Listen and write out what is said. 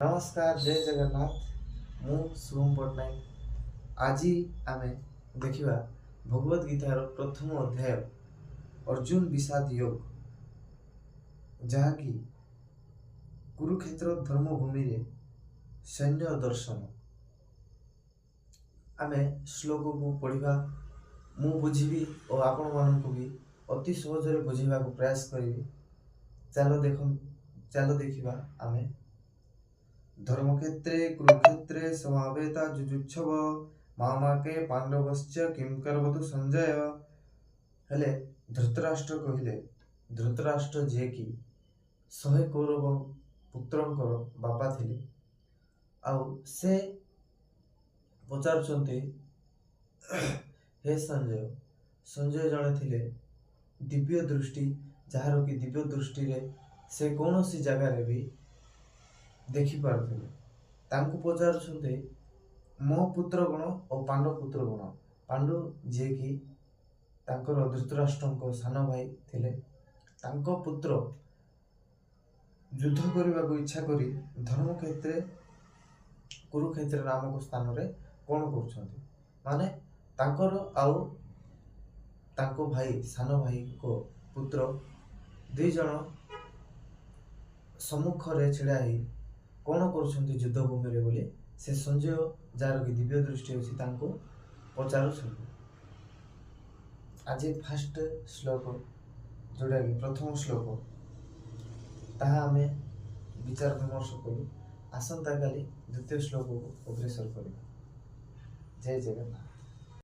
नमस्कार जय जगन्नाथ मु शुभम पट्टनायक आज आमे देखिबा भगवत गीतार प्रथम अध्याय अर्जुन विषाद योग जहाँकि कुरुक्षेत्र धर्मभूमि रे सैन्य दर्शन आमे श्लोक को पढ़िबा मु बुझिबी और आपण मानक भी अति सहज रे बुझिबा को प्रयास करिबी। चलो देखिबा आमे धर्मक्षेत्रे कुरुक्षेत्रे समावेता जुजुत्सव मामाके पांडवश्च किं करबतु संजय हेले धृतराष्ट्र कहिले धृतराष्ट्र जे कि 100 कौरव पुत्रंकर बापा थिले आउ से पचारुचंती हे संजय संजय जणे थिले दिव्य दृष्टि जहार कि दिव्य दृष्टि रे से कौनसी जगह रे भी देखि पारुथिले तांको पचारुछन्ते मो पुत्र गण और पांडव पुत्र गण पांडु जे कि तांकर धृतराष्ट्रଙ୍କ सानो भाई थिले तांको पुत्र युद्ध करबा को इच्छा करी धर्मक्षेत्र कुरुक्षेत्र नामक स्थान रे कोन करछन्ते माने तांकर आउ तांको भाई सानो भाई को पुत्र दुई जण सम्मुख रे छिड़ा ही कौन कर युद्ध भूमि बोली से संजय जार की दिव्य दृष्टि अच्छी पचार आज फास्ट श्लोक जोटा कि प्रथम श्लोक ताहा आमे विचार विमर्श कलु आसंता काली द्वितीय श्लोक को अग्रसर करिबा। जय जगन्नाथ।